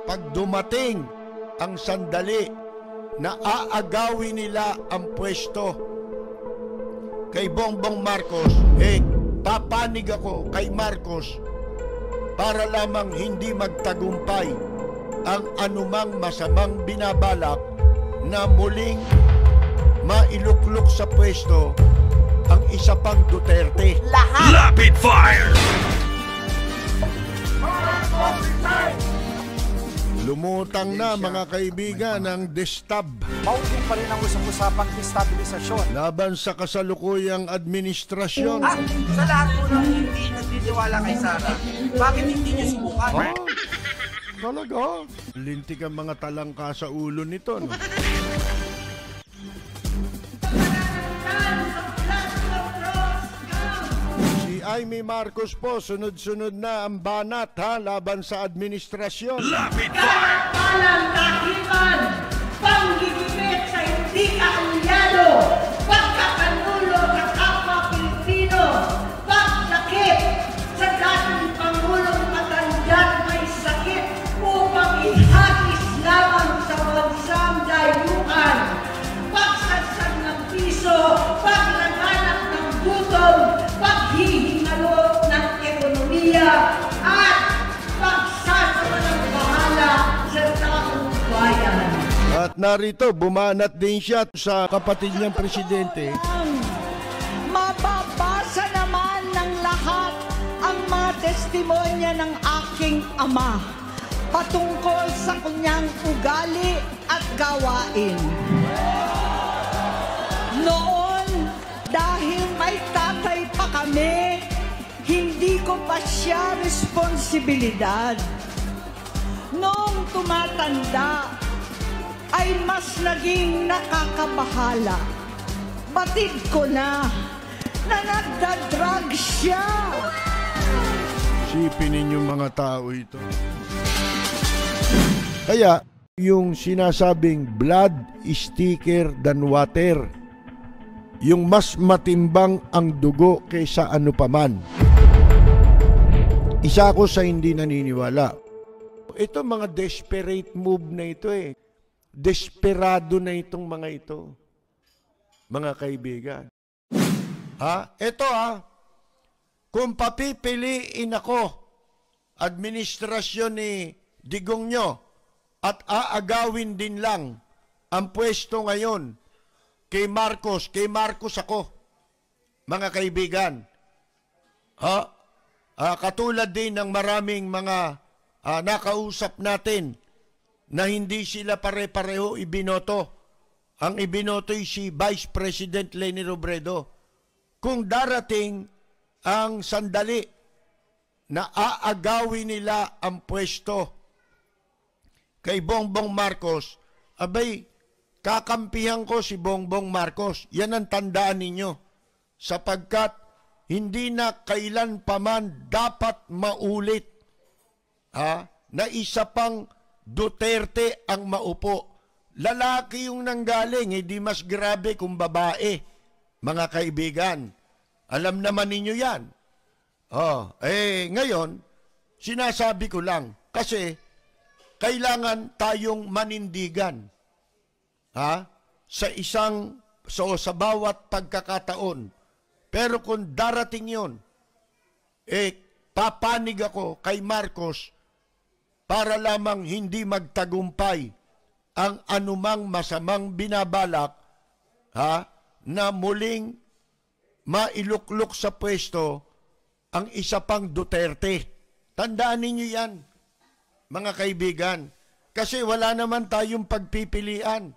Pag dumating ang sandali na aagawin nila ang pwesto kay Bongbong Marcos, papanig ako kay Marcos para lamang hindi magtagumpay ang anumang masamang binabalak na muling mailuklok sa pwesto ang isa pang Duterte. Lahat! Rapid fire! Lumutang na mga kaibigan ang destab Mauging pa rin ang usap-usapang destabilisasyon. laban sa kasalukuyang administrasyon. Sa lahat po ng hindi nagtitiwala kay Sara, bakit hindi niyo subukan? Talaga? Lintik ang mga talangka sa ulo nito, no? Si Amy Marcos po, sunod-sunod na ang banat, laban sa administrasyon. Rapid fire! Walang kahiman, panggigimik sa hindi kaalyado, pagkakanulo sa kapwa Pilipino, pagdakip sa dating Pangulong matandang may sakit upang ihagis lamang sa bansang dayuhan, pagsadsad ng piso, paglaganap ng gutom, paghihingalo ng ekonomiya, at pagsasawalang bahala sa taong bayan. At narito, bumanat din siya sa kapatid niyang presidente. Mababasa naman ng lahat ang mga testimonya ng aking ama patungkol sa kanyang ugali at gawain. Noon, dahil may tatay pa kami, hindi ko pa siya responsibilidad. Noong tumatanda, ay mas naging nakakabahala. Batid ko na nagdadrag siya. Sipin ninyong mga tao ito. Kaya, yung sinasabing blood is thicker than water. Yung mas matimbang ang dugo kaysa ano paman. Isa ako sa hindi naniniwala. Ito mga desperate move na ito Desperado na itong mga ito. Mga kaibigan. Ito kung papipiliin ako, administrasyon ni Digong nyo, at aagawin din lang ang pwesto ngayon kay Marcos ako. Mga kaibigan. Katulad din ng maraming mga nakausap natin na hindi sila pare-pareho ibinoto. Ang ibinoto ay si Vice President Leni Robredo. Kung darating ang sandali na aagawin nila ang pwesto kay Bongbong Marcos, abay, kakampihan ko si Bongbong Marcos. Yan ang tandaan ninyo. Sapagkat hindi na kailan paman dapat maulit na isa pang Duterte ang maupo. Lalaki yung nanggaling, hindi mas grabe kung babae. Mga kaibigan, alam naman ninyo yan. Ngayon, sinasabi ko lang, kasi kailangan tayong manindigan. Sa bawat pagkakataon. Pero kung darating yun, papanig ako kay Marcos para lamang hindi magtagumpay ang anumang masamang binabalak na muling mailuklok sa pwesto ang isa pang Duterte. Tandaan ninyo yan, mga kaibigan. Kasi wala naman tayong pagpipilian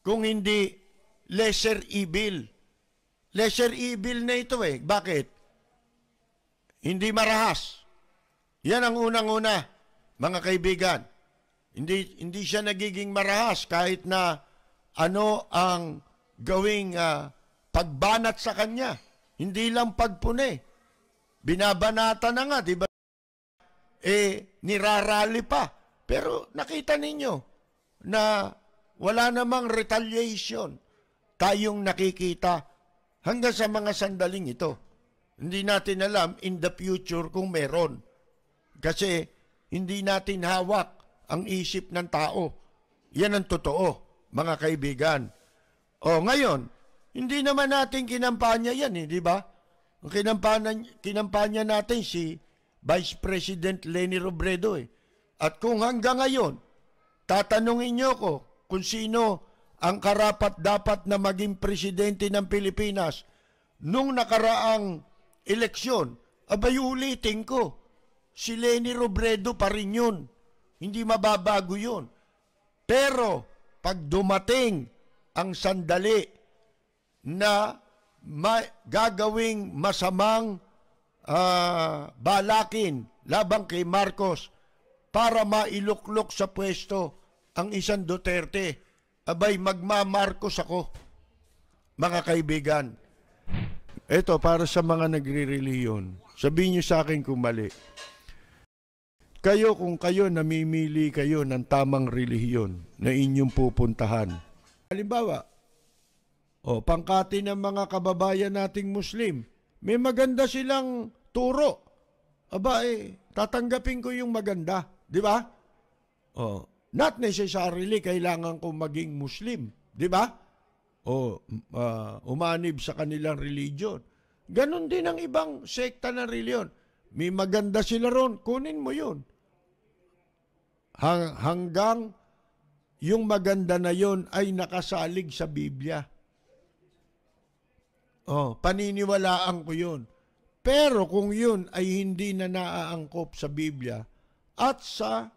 kung hindi lesser evil. Lesser evil na ito Bakit? Hindi marahas. Yan ang unang-una. Mga kaibigan, hindi siya nagiging marahas kahit na ano ang gawing pagbanat sa kanya. Hindi lang pagpune. Binabanata na nga, di ba? Nirarally pa. Pero nakita ninyo na wala namang retaliation tayong nakikita hanggang sa mga sandaling ito. Hindi natin alam in the future kung meron. Kasi hindi natin hawak ang isip ng tao. Yan ang totoo, mga kaibigan. O ngayon, hindi naman natin kinampanya yan, di ba? Ang kinampanya natin si Vice President Leni Robredo. At kung hanggang ngayon, tatanungin niyo ko kung sino ang karapat-dapat na maging presidente ng Pilipinas nung nakaraang eleksyon, abay ulitin ko, si Leni Robredo pa rin yun. Hindi mababago yun. Pero pag dumating ang sandali na gagawing masamang balakin labang kay Marcos para mailuklok sa pwesto ang isang Duterte, abay magma-Marcos ako, mga kaibigan. Ito, para sa mga nagre-reliyon, sabihin niyo sa akin kung mali. Kung kayo namimili kayo ng tamang relihiyon na inyong pupuntahan. Halimbawa, pangkati ng mga kababayan nating Muslim, may maganda silang turo. Tatanggapin ko yung maganda, di ba? Not necessarily kailangan ko maging Muslim, di ba? Umanib sa kanilang religion. Ganon din ang ibang sekta ng reliyon. May maganda sila ron, kunin mo yun. Hanggang yung maganda na yon ay nakasalig sa Biblia. Paniniwalaan ko yun. Pero kung yun ay hindi na naaangkop sa Biblia at sa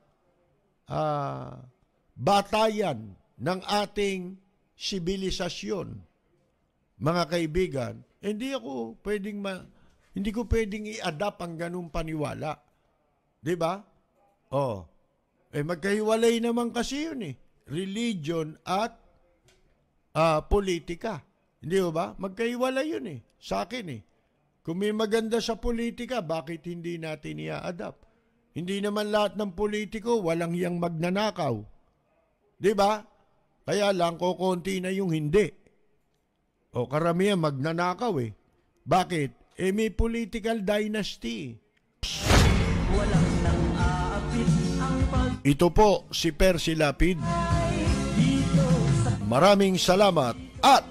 batayan ng ating sibilisasyon, mga kaibigan, hindi ko pwedeng i-adapt ang ganung paniwala. 'Di ba? Magkahiwalay naman kasi yun religion at politika. Hindi ba? Magkahiwalay yun sa akin Kung may maganda sa politika, bakit hindi natin i-adapt? Hindi naman lahat ng politiko walang hiyang magnanakaw. 'Di ba? Kaya lang konti na yung hindi. Karamihan magnanakaw Bakit? May political dynasty. Walang nang aapit ang Ito po si Percy Lapid. Maraming salamat at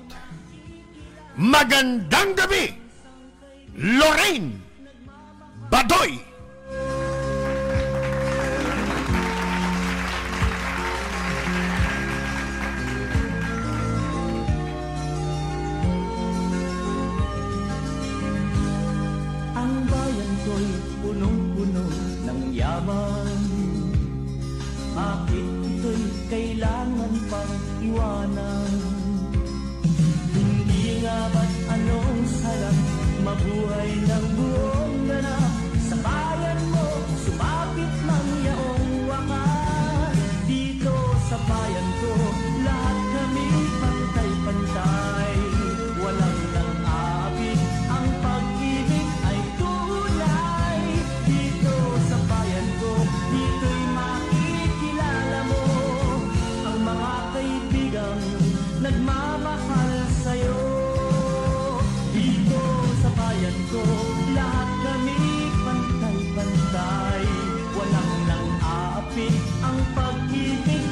magandang gabi, Lorraine Badoy! Ang bayan ko'y punong-puno ng yaman. Bakit ito'y kailangan pang iwanan? Hindi nga ba't anong sarap mabuhay ng buong ganap? Sa bayan mo, sumapit ng yaong wakas. Dito sa bayan ko, lahat kami pantay-pantay. Walang nang aapit, ang pag-ibig ay tunay. Dito sa bayan ko, dito'y makikilala mo ang mga kaibigang nagmamahal sa'yo. Dito sa bayan ko, lahat kami pantay-pantay. Walang nang aapit, ang pag-ibig